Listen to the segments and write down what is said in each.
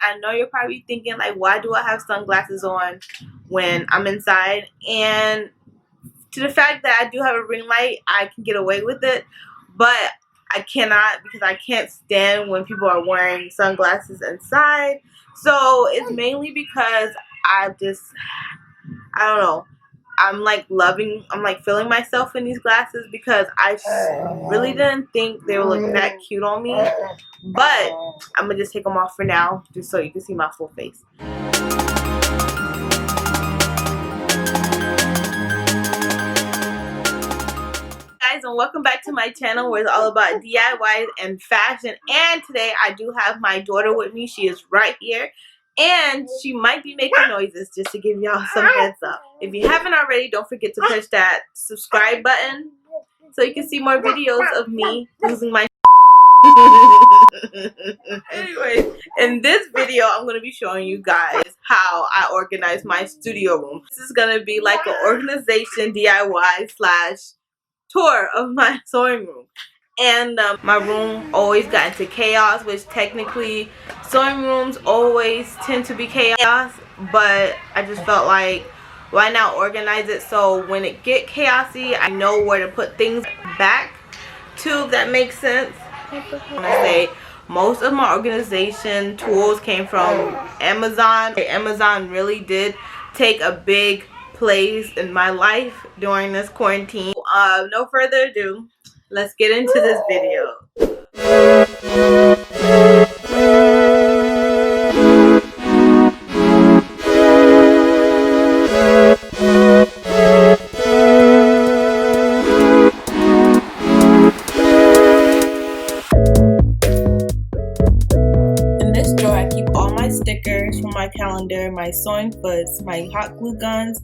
I know you're probably thinking, like, why do I have sunglasses on when I'm inside? And to the fact that I do have a ring light, I can get away with it, but I cannot, because I can't stand when people are wearing sunglasses inside. So it's mainly because I don't know, I'm like feeling myself in these glasses, because I really didn't think they would look that cute on me. But I'm gonna just take them off for now, just so you can see my full face. Guys, and welcome back to my channel, where it's all about DIYs and fashion. And today I do have my daughter with me. She is right here, and she might be making noises, just to give y'all some heads up. If you haven't already, don't forget to push that subscribe button so you can see more videos of me losing my Anyways, in this video I'm going to be showing you guys how I organize my studio room. This is going to be like an organization DIY slash tour of my sewing room. And my room always got into chaos, which technically sewing rooms always tend to be chaos, but I just felt like, why not organize it so when it get chaosy, I know where to put things back to, if that makes sense. I want to say most of my organization tools came from Amazon. Amazon really did take a big place in my life during this quarantine. No further ado, let's get into this video. In this drawer, I keep all my stickers from my calendar, my sewing foots, my hot glue guns,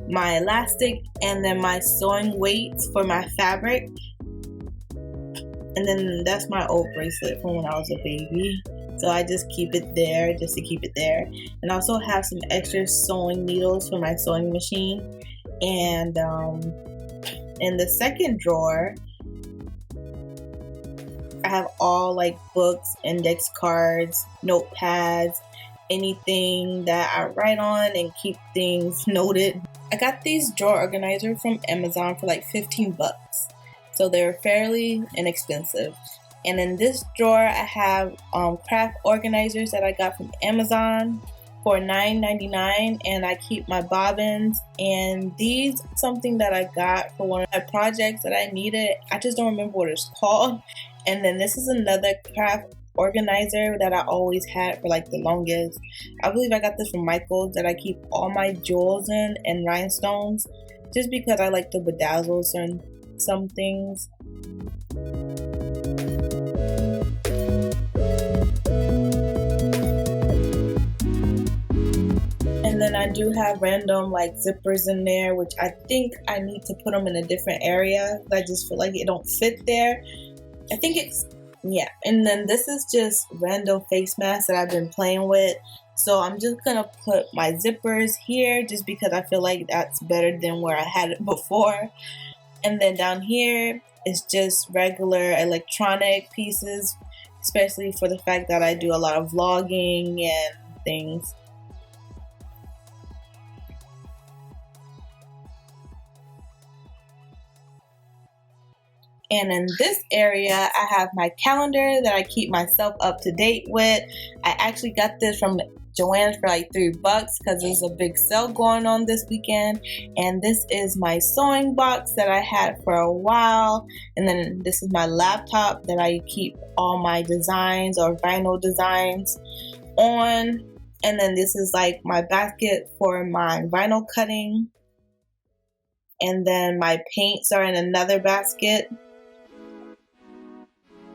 my elastic, and then my sewing weights for my fabric. And then that's my old bracelet from when I was a baby. So I just keep it there just to keep it there. And I also have some extra sewing needles for my sewing machine. And in the second drawer, I have all like books, index cards, notepads, anything that I write on and keep things noted. I got these drawer organizers from Amazon for like 15 bucks. So they're fairly inexpensive. And in this drawer, I have craft organizers that I got from Amazon for $9.99, and I keep my bobbins. And these something that I got for one of my projects that I needed. I just don't remember what it's called. And then this is another craft organizer that I always had for like the longest. I believe I got this from Michael's, that I keep all my jewels in and rhinestones, just because I like to bedazzle some things. And then I do have random like zippers in there, which I think I need to put them in a different area. I just feel like it don't fit there. I think it's, yeah. And then this is just random face masks that I've been playing with. So I'm just gonna put my zippers here, just because I feel like that's better than where I had it before. And then down here is just regular electronic pieces, especially for the fact that I do a lot of vlogging and things. And in this area, I have my calendar that I keep myself up to date with. I actually got this from Joann's for like $3 because there's a big sale going on this weekend. And this is my sewing box that I had for a while. And then this is my laptop that I keep all my designs or vinyl designs on. And then this is like my basket for my vinyl cutting. And then my paints are in another basket.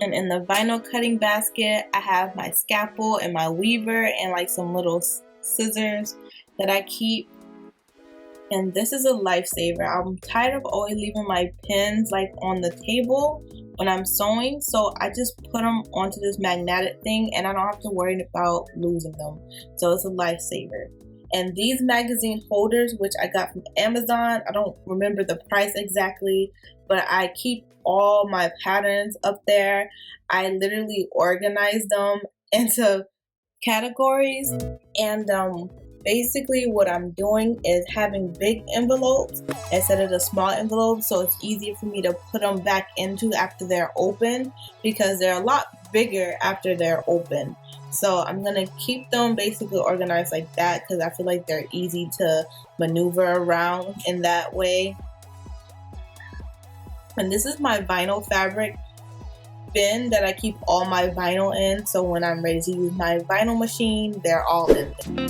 And in the vinyl cutting basket, I have my scalpel and my weaver and like some little scissors that I keep. And this is a lifesaver. I'm tired of always leaving my pins like on the table when I'm sewing. So I just put them onto this magnetic thing and I don't have to worry about losing them. So it's a lifesaver. And these magazine holders, which I got from Amazon, I don't remember the price exactly, but I keep all my patterns up there. I literally organize them into categories. And basically what I'm doing is having big envelopes instead of the small envelopes, so it's easier for me to put them back into after they're open, because they're a lot bigger after they're open. So I'm gonna keep them basically organized like that because I feel like they're easy to maneuver around in that way. And this is my vinyl fabric bin that I keep all my vinyl in, so when I'm ready to use my vinyl machine, they're all in there.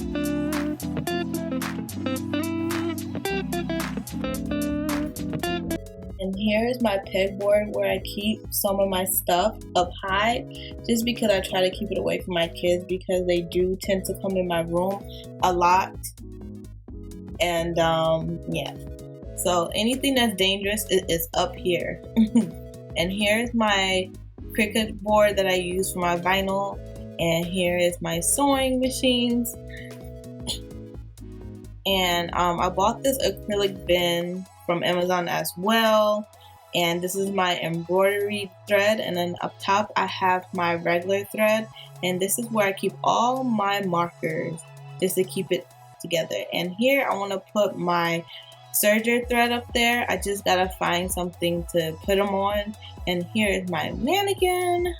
And here's my pegboard where I keep some of my stuff up high, just because I try to keep it away from my kids because they do tend to come in my room a lot. And yeah, so anything that's dangerous is up here. And here's my Cricut board that I use for my vinyl, and here is my sewing machines. And I bought this acrylic bin from Amazon as well, and this is my embroidery thread, and then up top I have my regular thread, and this is where I keep all my markers just to keep it together. And here I want to put my serger thread up there. I just gotta find something to put them on. And here is my mannequin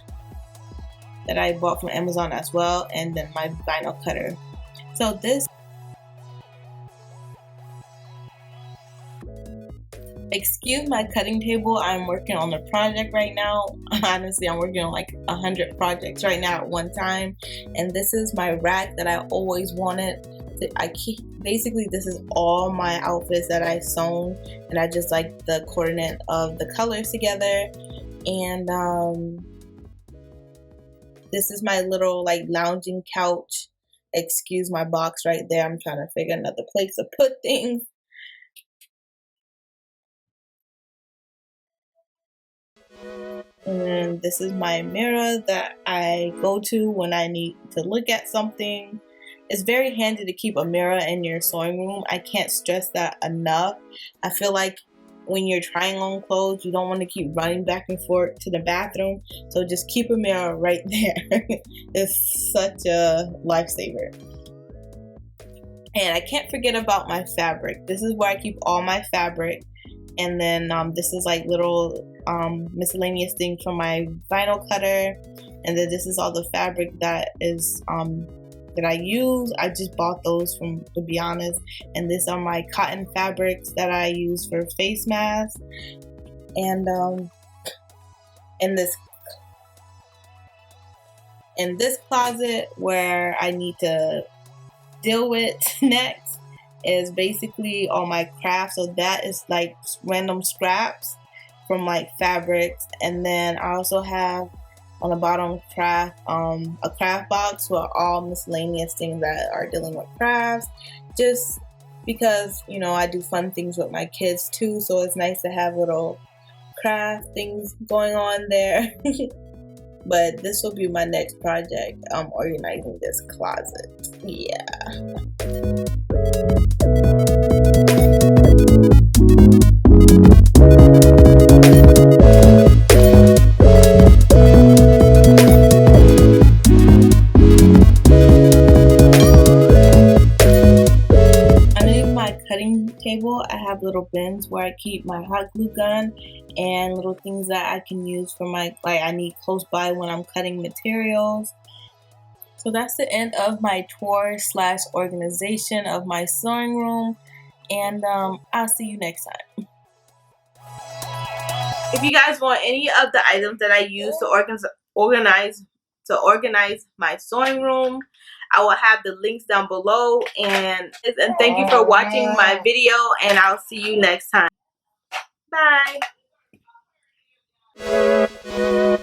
that I bought from Amazon as well, and then my vinyl cutter. So this, excuse my cutting table, I'm working on a project right now. Honestly, I'm working on like 100 projects right now at one time. And this is my rack that I always wanted. Basically this is all my outfits that I sewn, and I just like the coordinate of the colors together. And this is my little like lounging couch. Excuse my box right there, I'm trying to figure another place to put things. And this is my mirror that I go to when I need to look at something. It's very handy to keep a mirror in your sewing room. I can't stress that enough. I feel like when you're trying on clothes, you don't want to keep running back and forth to the bathroom. So just keep a mirror right there. It's such a lifesaver. And I can't forget about my fabric. This is where I keep all my fabric. And then this is like little miscellaneous things from my vinyl cutter. And then this is all the fabric that is that I use. I just bought those from, to be honest. And these are my cotton fabrics that I use for face masks. And in this closet where I need to deal with next is basically all my crafts. So that is like random scraps from like fabrics. And then I also have on the bottom a craft box with all miscellaneous things that are dealing with crafts, just because, you know, I do fun things with my kids too, so it's nice to have little craft things going on there. But this will be my next project, organizing this closet. Yeah. Table, I have little bins where I keep my hot glue gun and little things that I can use for my, like I need close by when I'm cutting materials. So that's the end of my tour / organization of my sewing room, and I'll see you next time. If you guys want any of the items that I use to organize my sewing room, I will have the links down below. And thank you for watching my video, and I'll see you next time. Bye.